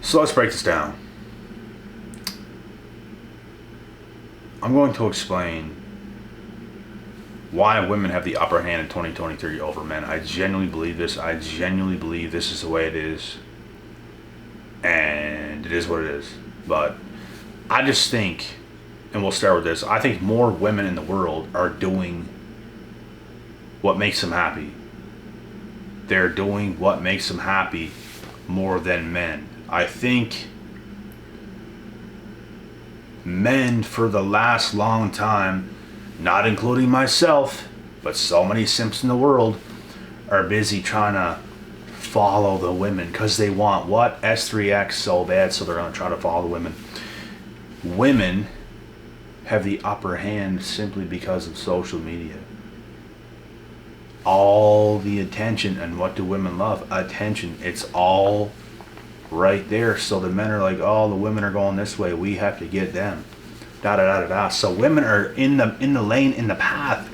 So let's break this down. I'm going to explain why women have the upper hand in 2023 over men. I genuinely believe this. I genuinely believe this is the way it is. And it is what it is. But I just think, and we'll start with this, I think more women in the world are doing what makes them happy. They're doing what makes them happy more than men. I think men for the last long time, not including myself, but so many simps in the world, are busy trying to follow the women because they want what? S3X so bad, so they're going to try to follow the women. Women have the upper hand simply because of social media. All the attention, and what do women love? Attention. It's all right there. So the men are like, oh, the women are going this way, we have to get them. Da da da da da. So women are in the lane, in the path.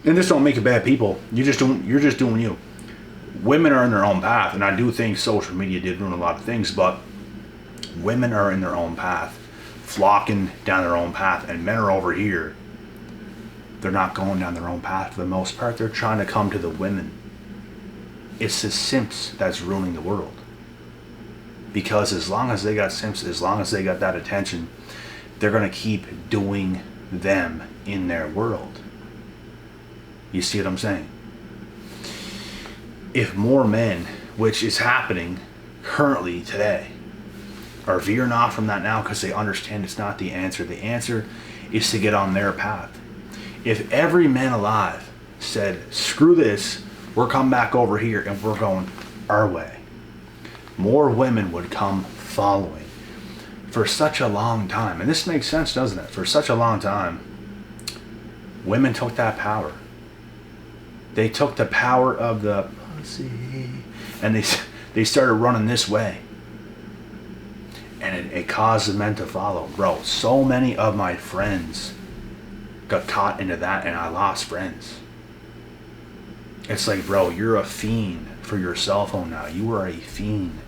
And this don't make it bad people. You're just doing you. Women are in their own path, and I do think social media did ruin a lot of things, but women are in their own path, flocking down their own path, and men are over here. They're not going down their own path for the most part. They're trying to come to the women. It's the simps that's ruining the world. Because as long as they got simps, as long as they got that attention, they're going to keep doing them in their world. You see what I'm saying? If more men, which is happening currently today, are veering off from that now because they understand it's not the answer. The answer is to get on their path. If every man alive said, screw this, we're coming back over here and we're going our way, more women would come following. For such a long time, and this makes sense, doesn't it? For such a long time, women took that power. They took the power of the pussy, and they started running this way. And it caused the men to follow. Bro, so many of my friends got caught into that, and I lost friends. It's like, bro, you're a fiend for your cell phone now. You are a fiend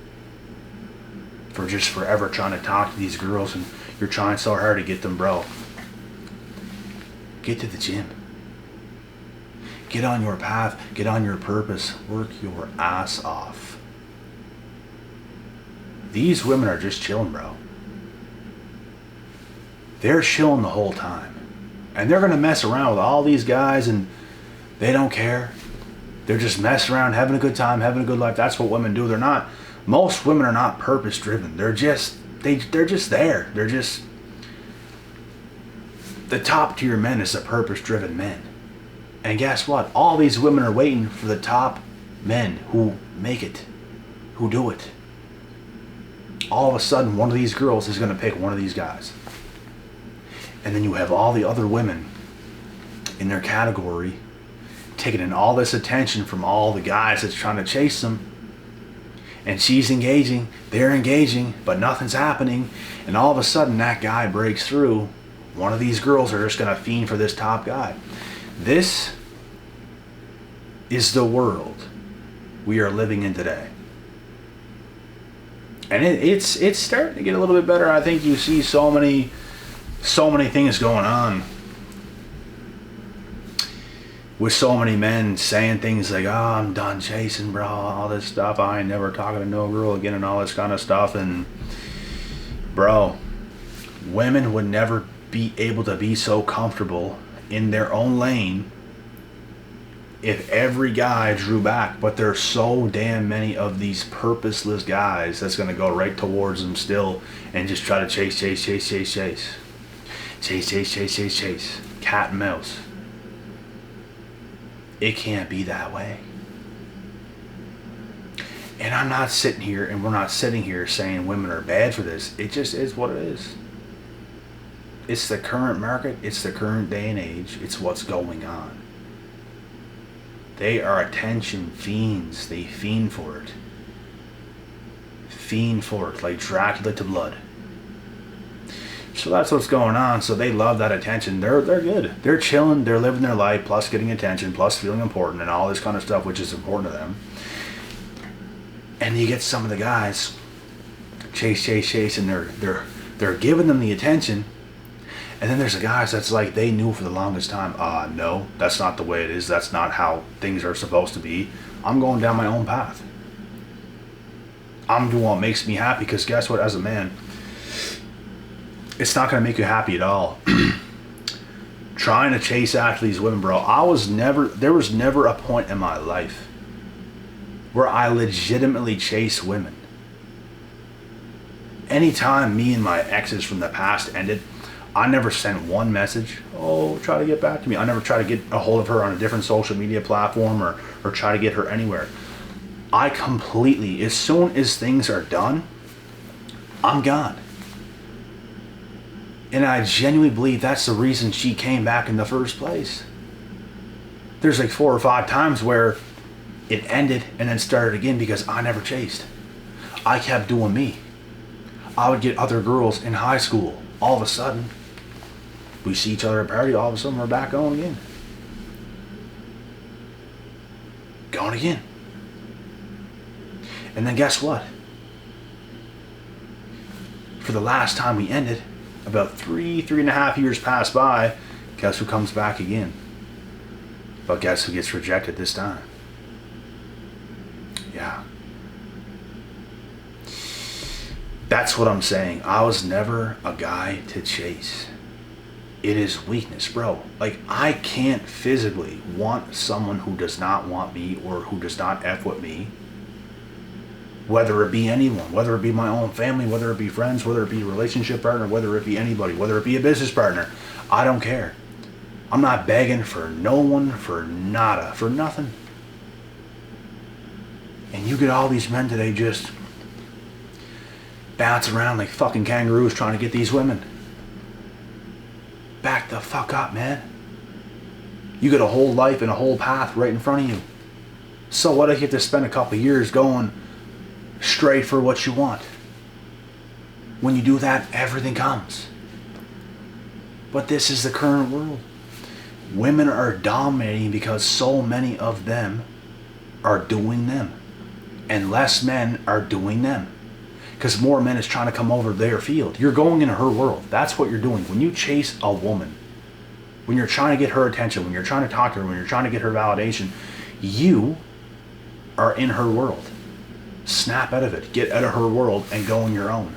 for just forever trying to talk to these girls, and you're trying so hard to get them, bro. Get to the gym. Get on your path. Get on your purpose. Work your ass off. These women are just chilling, bro. They're chilling the whole time. And they're going to mess around with all these guys, and they don't care. They're just messing around, having a good time, having a good life. That's what women do. They're not, most women are not purpose driven. They're just there. They're just, the top tier men is the purpose driven men. And guess what? All these women are waiting for the top men who make it, who do it. All of a sudden, one of these girls is going to pick one of these guys. And then you have all the other women in their category taking in all this attention from all the guys that's trying to chase them. And she's engaging, they're engaging, but nothing's happening. And all of a sudden, that guy breaks through. One of these girls are just going to fiend for this top guy. This is the world we are living in today. And it's starting to get a little bit better. I think you see so many things going on with so many men saying things like, oh, I'm done chasing, bro, all this stuff. I ain't never talking to no girl again and all this kind of stuff. And bro, women would never be able to be so comfortable in their own lane if every guy drew back. But there's so damn many of these purposeless guys that's going to go right towards them still and just try to chase. Cat and mouse. It can't be that way. And I'm not sitting here, and we're not sitting here saying women are bad for this. It just is what it is. It's the current market. It's the current day and age. It's what's going on. They are attention fiends. They fiend for it. Fiend for it, like Dracula to blood. So that's what's going on. So they love that attention. They're good. They're chilling. They're living their life, plus getting attention, plus feeling important, and all this kind of stuff, which is important to them. And you get some of the guys chase, and they're giving them the attention. And then there's the guys that's like, they knew for the longest time, no, that's not the way it is. That's not how things are supposed to be. I'm going down my own path. I'm doing what makes me happy, because guess what, as a man, it's not going to make you happy at all. Trying to chase after these women, bro. There was never a point in my life where I legitimately chase women. Anytime me and my exes from the past ended, I never sent one message, try to get back to me. I never try to get a hold of her on a different social media platform or try to get her anywhere. I completely, as soon as things are done, I'm gone. And I genuinely believe that's the reason she came back in the first place. There's like 4 or 5 times where it ended and then started again because I never chased. I kept doing me. I would get other girls in high school. All of a sudden, we see each other at a party, all of a sudden we're back going again. Going again. And then guess what? For the last time we ended, about 3.5 years pass by, guess who comes back again? But guess who gets rejected this time? Yeah. That's what I'm saying. I was never a guy to chase. It is weakness, bro. Like, I can't physically want someone who does not want me or who does not F with me. Whether it be anyone, whether it be my own family, whether it be friends, whether it be a relationship partner, whether it be anybody, whether it be a business partner. I don't care. I'm not begging for no one, for nada, for nothing. And you get all these men today just bounce around like fucking kangaroos trying to get these women. Back the fuck up, man. You get a whole life and a whole path right in front of you. So what if you have to spend a couple of years going straight for what you want? When you do that, everything comes. But this is the current world. Women are dominating because so many of them are doing them. And less men are doing them. Because more men is trying to come over their field. You're going in her world. That's what you're doing. When you chase a woman, when you're trying to get her attention, when you're trying to talk to her, when you're trying to get her validation, you are in her world. Snap out of it. Get out of her world and go on your own.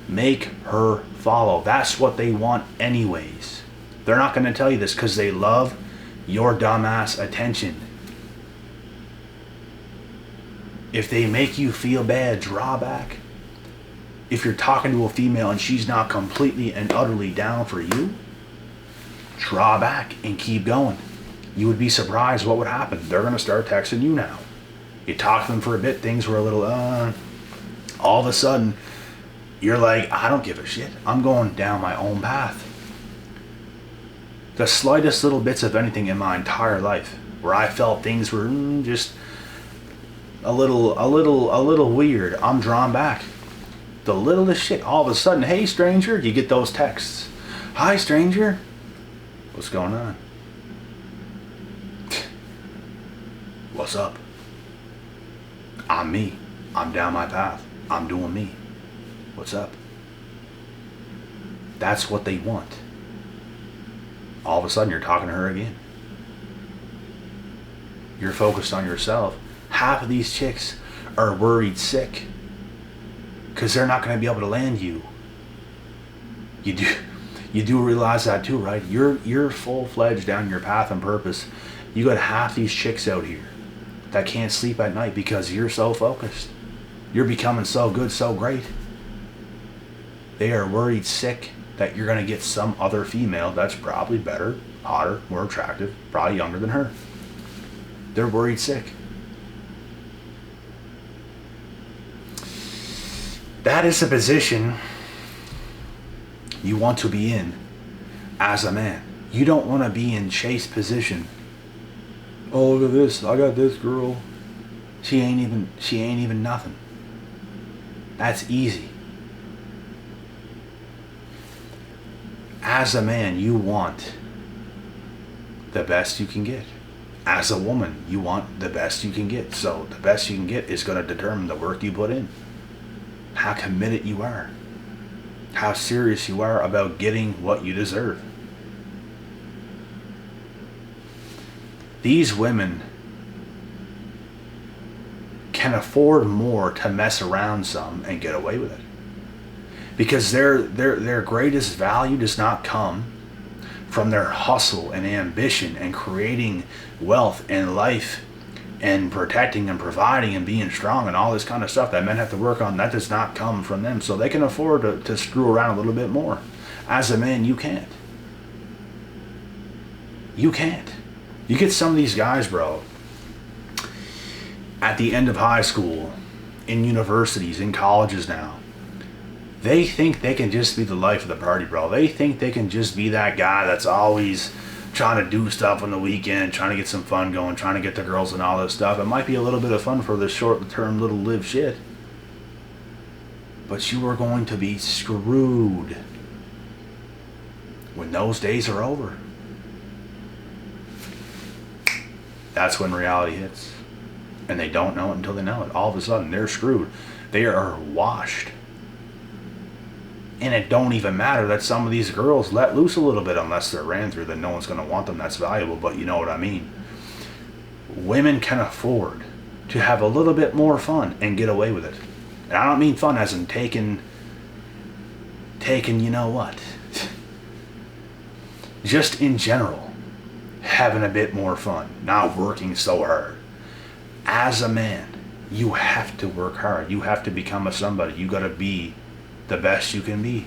Make her follow. That's what they want anyways. They're not going to tell you this because they love your dumbass attention. If they make you feel bad, draw back. If you're talking to a female and she's not completely and utterly down for you, draw back and keep going. You would be surprised what would happen. They're going to start texting you now. You talk to them for a bit, things were a little, all of a sudden, you're like, I don't give a shit. I'm going down my own path. The slightest little bits of anything in my entire life where I felt things were just a little weird, I'm drawn back. The littlest shit, all of a sudden, hey stranger, you get those texts. Hi stranger, what's going on? What's up? I'm me. I'm down my path. I'm doing me. What's up? That's what they want. All of a sudden, you're talking to her again. You're focused on yourself. Half of these chicks are worried sick because they're not going to be able to land you. You do realize that too, right? You're full-fledged down your path and purpose. You got half these chicks out here that can't sleep at night because you're so focused. You're becoming so good, so great. They are worried sick that you're going to get some other female that's probably better, hotter, more attractive, probably younger than her. They're worried sick. That is the position you want to be in as a man. You don't want to be in chase position. Oh, look at this. I got this girl. She ain't even nothing. That's easy. As a man, you want the best you can get. As a woman, you want the best you can get. So the best you can get is going to determine the work you put in. how committed you are, how serious you are about getting what you deserve. These women can afford more to mess around some and get away with it. Because their greatest value does not come from their hustle and ambition and creating wealth and life and protecting and providing and being strong and all this kind of stuff that men have to work on. That does not come from them. So they can afford to screw around a little bit more. As a man, you can't. You can't. You get some of these guys, bro, at the end of high school, in universities, in colleges now, they think they can just be the life of the party, bro. They think they can just be that guy that's always trying to do stuff on the weekend, trying to get some fun going, trying to get the girls and all this stuff. It might be a little bit of fun for this short-term little live shit. But you are going to be screwed when those days are over. That's when reality hits. And they don't know it until they know it. All of a sudden, they're screwed. They are washed. And it don't even matter that some of these girls let loose a little bit unless they're ran through, then no one's going to want them. That's valuable, but you know what I mean. Women can afford to have a little bit more fun and get away with it. And I don't mean fun as in taking you know what. Just in general, having a bit more fun, not working so hard. As a man, you have to work hard. You have to become a somebody. You got to be the best you can be.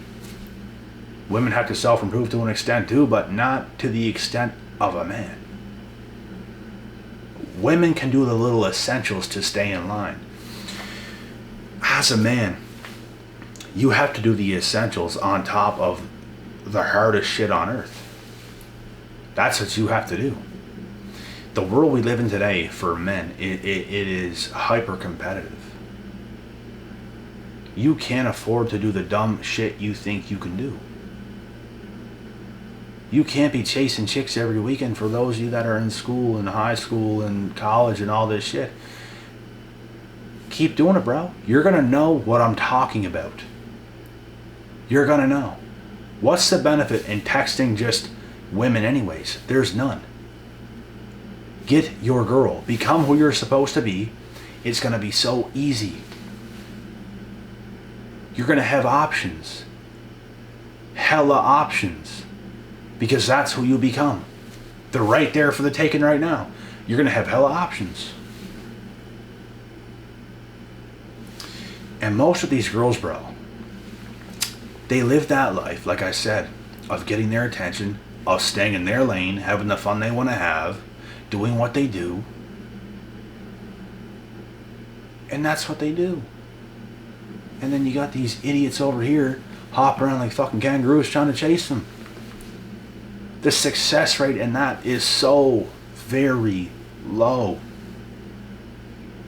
Women have to self-improve to an extent too, but not to the extent of a man. Women can do the little essentials to stay in line. As a man, you have to do the essentials on top of the hardest shit on earth. That's what you have to do. The world we live in today for men, it is hyper competitive. You can't afford to do the dumb shit you think you can do. You can't be chasing chicks every weekend. For those of you that are in school and high school and college and all this shit, keep doing it, bro. You're gonna know what I'm talking about. You're gonna know. What's the benefit in texting just women anyways? There's none. Get your girl. Become who you're supposed to be. It's gonna be so easy. You're going to have options. Hella options. Because that's who you become. They're right there for the taking right now. You're going to have hella options. And most of these girls, bro, they live that life, like I said, of getting their attention, of staying in their lane, having the fun they want to have, doing what they do. And that's what they do. And then you got these idiots over here hopping around like fucking kangaroos trying to chase them. The success rate in that is so very low.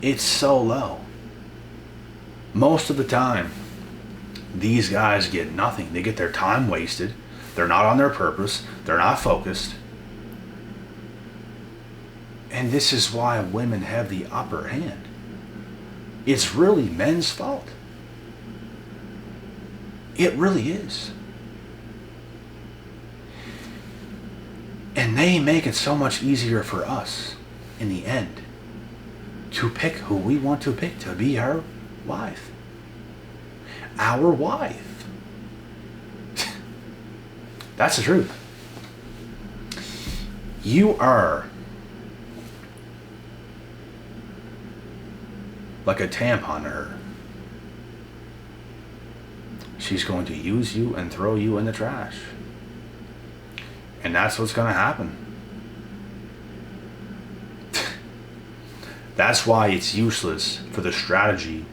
It's so low. Most of the time, these guys get nothing. They get their time wasted. They're not on their purpose. They're not focused. And this is why women have the upper hand. It's really men's fault. It really is. And they make it so much easier for us, in the end, to pick who we want to pick to be our wife. Our wife. That's the truth. You are like a tampon to her. She's going to use you and throw you in the trash. And that's what's going to happen. That's why it's useless for the strategy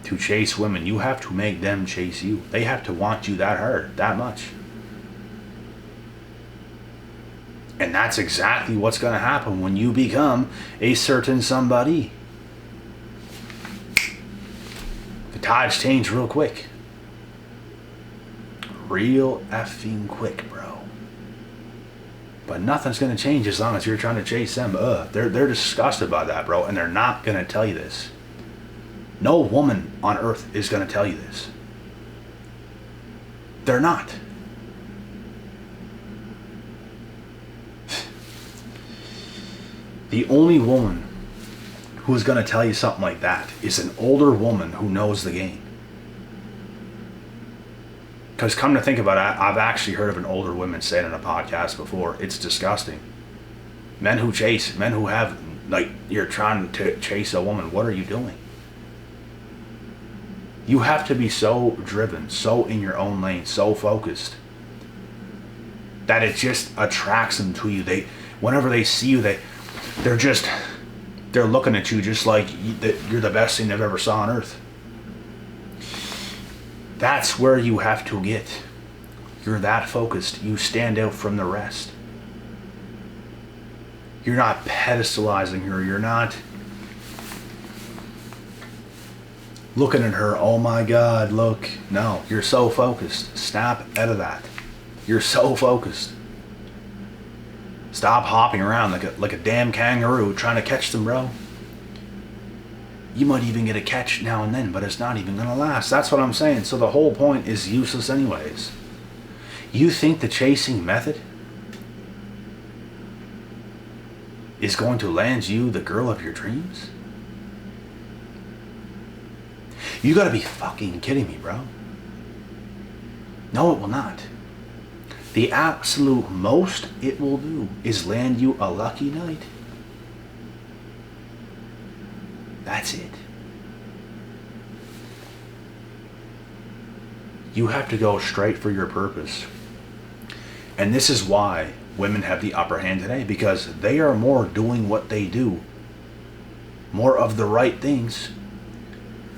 to chase women. You have to make them chase you. They have to want you that hard, that much. And that's exactly what's going to happen when you become a certain somebody. The tides change real quick. Real effing quick, bro. But nothing's going to change as long as you're trying to chase them. They're disgusted by that, bro. And they're not going to tell you this. No woman on earth is going to tell you this. They're not. The only woman who is going to tell you something like that is an older woman who knows the game. Because come to think about it, I've actually heard of an older woman say it in a podcast before. It's disgusting. Men who chase, men who have, like, you're trying to chase a woman, what are you doing? You have to be so driven, so in your own lane, so focused, that it just attracts them to you. Whenever they see you, they're looking at you just like you're the best thing they've ever saw on earth. That's where you have to get. You're that focused. You stand out from the rest. You're not pedestalizing her. You're not looking at her, oh my God, look. No, you're so focused. Snap out of that. You're so focused. Stop hopping around like a damn kangaroo trying to catch them, bro. You might even get a catch now and then, but it's not even going to last. That's what I'm saying. So the whole point is useless anyways. You think the chasing method is going to land you the girl of your dreams? You gotta be fucking kidding me, bro. No, it will not. The absolute most it will do is land you a lucky night. That's it. You have to go straight for your purpose. And this is why women have the upper hand today, because they are more doing what they do, more of the right things,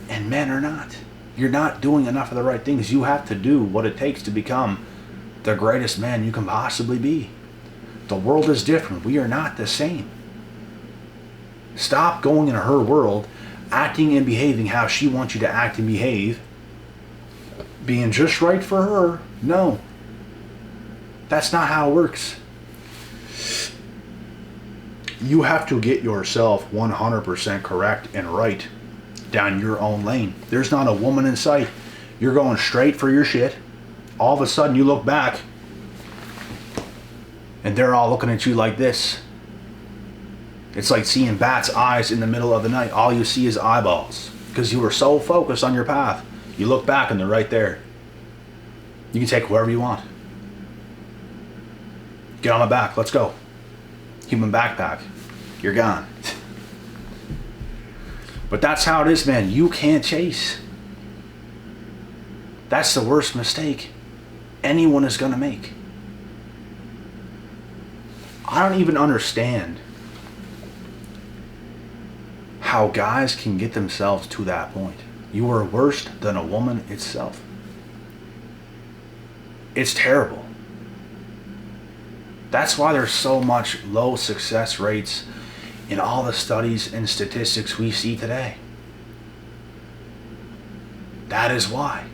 and men are not. You're not doing enough of the right things. You have to do what it takes to become the greatest man you can possibly be. The world is different. We are not the same. Stop going in her world, acting and behaving how she wants you to act and behave, being just right for her. No. That's not how it works. You have to get yourself 100% correct and right down your own lane. There's not a woman in sight. You're going straight for your shit. All of a sudden you look back and they're all looking at you like this. It's like seeing bats' eyes in the middle of the night. All you see is eyeballs because you were so focused on your path. You look back and they're right there. You can take whoever you want. Get on my back. Let's go. Human backpack. You're gone. But that's how it is, man. You can't chase. That's the worst mistake anyone is going to make. I don't even understand how guys can get themselves to that point. You are worse than a woman itself. It's terrible. That's why there's so much low success rates in all the studies and statistics we see today. That is why.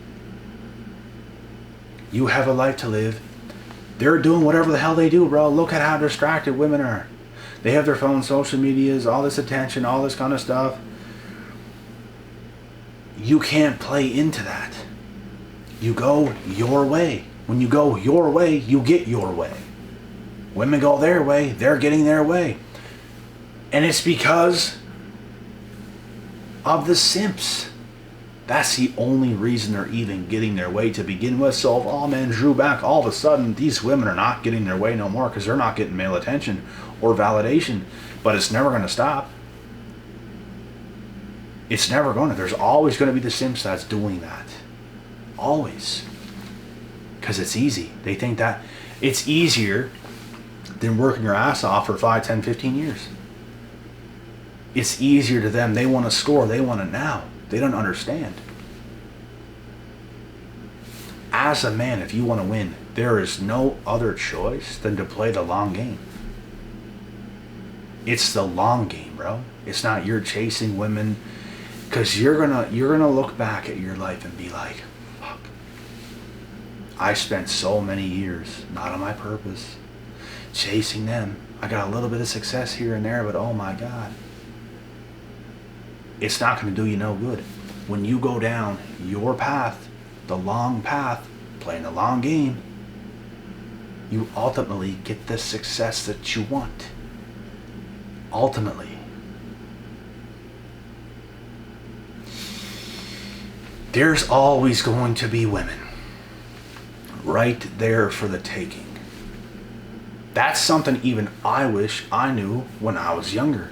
You have a life to live. They're doing whatever the hell they do, bro. Look at how distracted women are. They have their phones, social medias, all this attention, all this kind of stuff. You can't play into that. You go your way. When you go your way, you get your way. Women go their way, they're getting their way. And it's because of the simps. That's the only reason they're even getting their way to begin with. So if all men drew back, all of a sudden these women are not getting their way no more because they're not getting male attention or validation. But it's never going to stop. It's never going to. There's always going to be the simps that's doing that. Always. Because it's easy. They think that it's easier than working your ass off for 5, 10, 15 years. It's easier to them. They want to score. They want it now. They don't understand. As a man, if you want to win, there is no other choice than to play the long game. It's the long game, bro. It's not you're chasing women, because you're gonna look back at your life and be like, fuck. I spent so many years not on my purpose, chasing them. I got a little bit of success here and there, but oh my God. it's not going to do you no good. When you go down your path, the long path, playing the long game, you ultimately get the success that you want. Ultimately. There's always going to be women right there for the taking. That's something even I wish I knew when I was younger.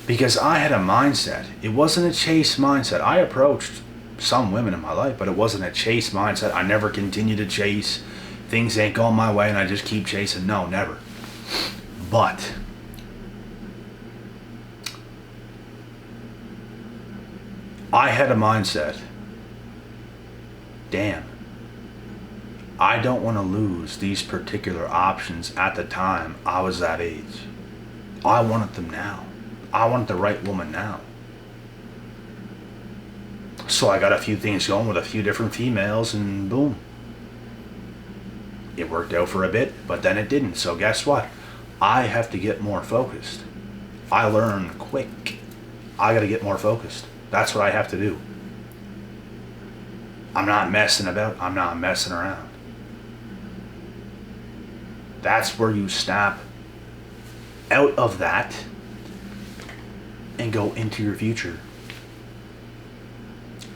Because I had a mindset. It wasn't a chase mindset. I approached some women in my life, but it wasn't a chase mindset. I never continued to chase. Things ain't going my way and I just keep chasing. No, never. But I had a mindset. Damn. I don't want to lose these particular options at the time I was that age. I wanted them now. I wanted the right woman now. So I got a few things going with a few different females and boom. It worked out for a bit, but then it didn't. So guess what? I have to get more focused. I learn quick. I got to get more focused. That's what I have to do. I'm not messing about. I'm not messing around. That's where you snap out of that and go into your future.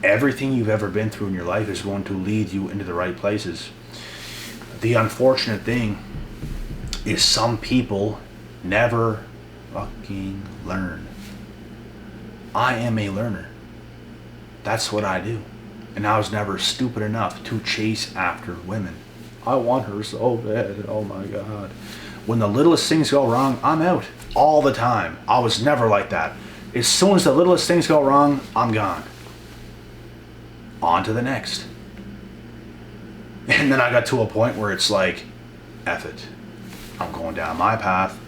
Everything you've ever been through in your life is going to lead you into the right places. The unfortunate thing is some people never fucking learn. I am a learner. That's what I do. And I was never stupid enough to chase after women. I want her so bad. Oh my God. When the littlest things go wrong, I'm out all the time. I was never like that. As soon as the littlest things go wrong, I'm gone. On to the next. And then I got to a point where it's like, F it. I'm going down my path.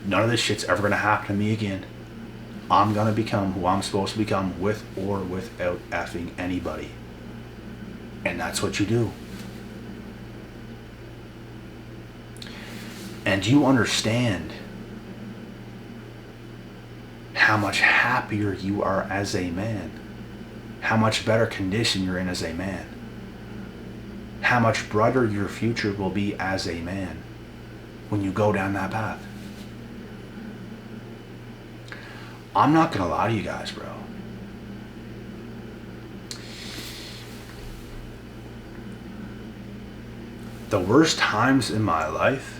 None of this shit's ever going to happen to me again. I'm going to become who I'm supposed to become with or without effing anybody. And that's what you do. And you understand how much happier you are as a man. How much better condition you're in as a man. How much brighter your future will be as a man when you go down that path. I'm not going to lie to you guys, bro. The worst times in my life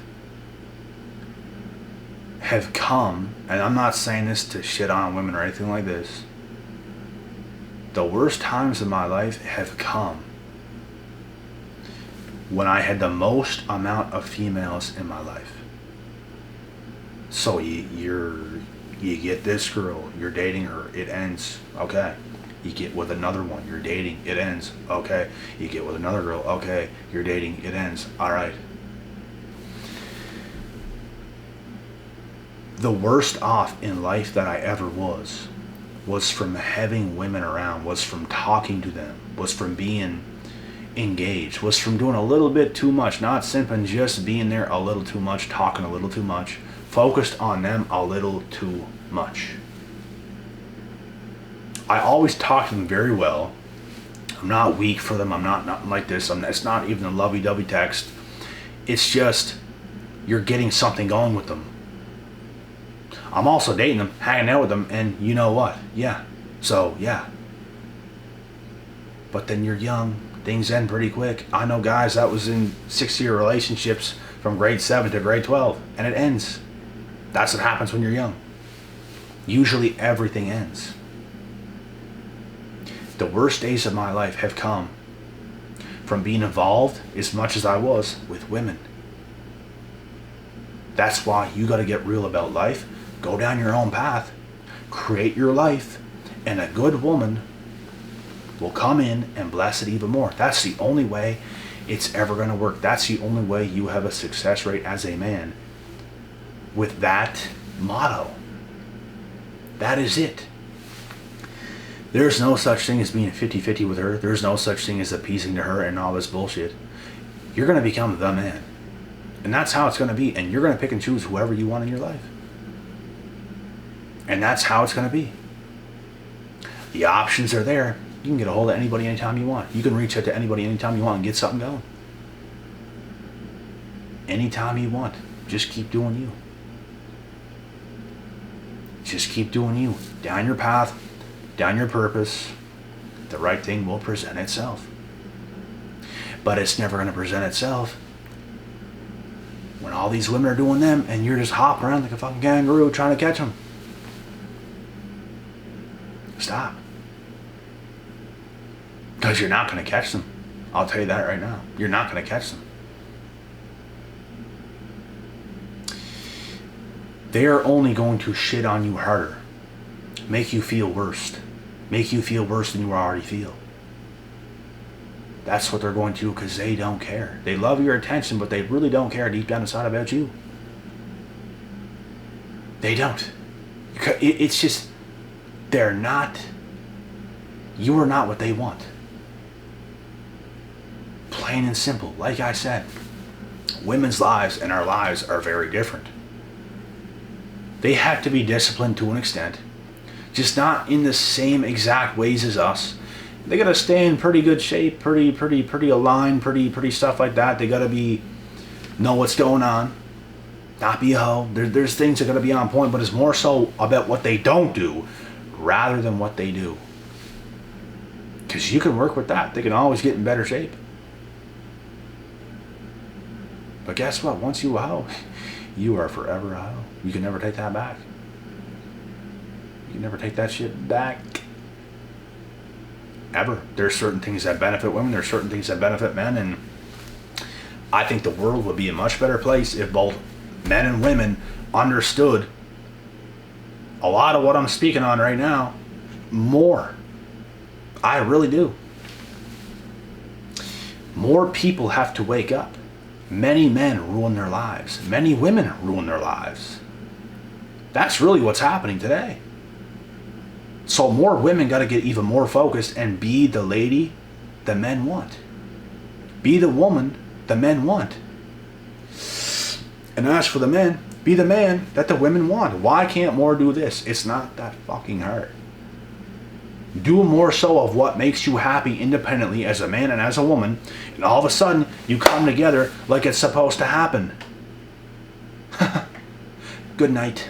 have come, and I'm not saying this to shit on women or anything like this. The worst times in my life have come when I had the most amount of females in my life. So you get this girl, you're dating her, it ends, okay. You get with another one, you're dating, it ends, okay. You get with another girl, okay, you're dating, it ends, alright. The worst off in life that I ever was from having women around, was from talking to them, was from being engaged, was from doing a little bit too much, not simping, just being there a little too much, talking a little too much, focused on them a little too much. I always talk to them very well. I'm not weak for them. I'm not like this. It's not even a lovey-dovey text. It's just you're getting something going with them. I'm also dating them, hanging out with them, and you know what? Yeah. So, yeah. But then you're young. Things end pretty quick. I know guys that was in 6-year relationships from grade 7 to grade 12, and it ends. That's what happens when you're young. Usually everything ends. The worst days of my life have come from being involved, as much as I was, with women. That's why you got to get real about life. Go down your own path. Create your life. And a good woman will come in and bless it even more. That's the only way it's ever going to work. That's the only way you have a success rate as a man. With that motto. That is it. There's no such thing as being 50-50 with her. There's no such thing as appeasing to her and all this bullshit. You're going to become the man. And that's how it's going to be. And you're going to pick and choose whoever you want in your life. And that's how it's going to be. The options are there. You can get a hold of anybody anytime you want. You can reach out to anybody anytime you want and get something going. Anytime you want. Just keep doing you. Just keep doing you. Down your path, down your purpose. The right thing will present itself. But it's never going to present itself when all these women are doing them and you're just hopping around like a fucking kangaroo trying to catch them. Stop. Because you're not going to catch them. I'll tell you that right now. You're not going to catch them. They are only going to shit on you harder. Make you feel worse. Make you feel worse than you already feel. That's what they're going to do because they don't care. They love your attention, but they really don't care deep down inside about you. They don't. It's just, they're not, you are not what they want. Plain and simple. Like I said, women's lives and our lives are very different. They have to be disciplined to an extent, just not in the same exact ways as us. They gotta stay in pretty good shape, pretty aligned, pretty stuff like that. They gotta know what's going on, not be a hoe. There's things that gotta be on point, but it's more so about what they don't do rather than what they do. Because you can work with that. They can always get in better shape. But guess what? Once you a hoe, you are forever a hoe. You can never take that back. You can never take that shit back. Ever. There's certain things that benefit women. There's certain things that benefit men. And I think the world would be a much better place if both men and women understood a lot of what I'm speaking on right now more. I really do. More people have to wake up. Many men ruin their lives. Many women ruin their lives. That's really what's happening today. So more women got to get even more focused and be the lady the men want. Be the woman the men want. And as for the men, be the man that the women want. Why can't more do this? It's not that fucking hard. Do more so of what makes you happy independently as a man and as a woman, and all of a sudden you come together like it's supposed to happen. Good night.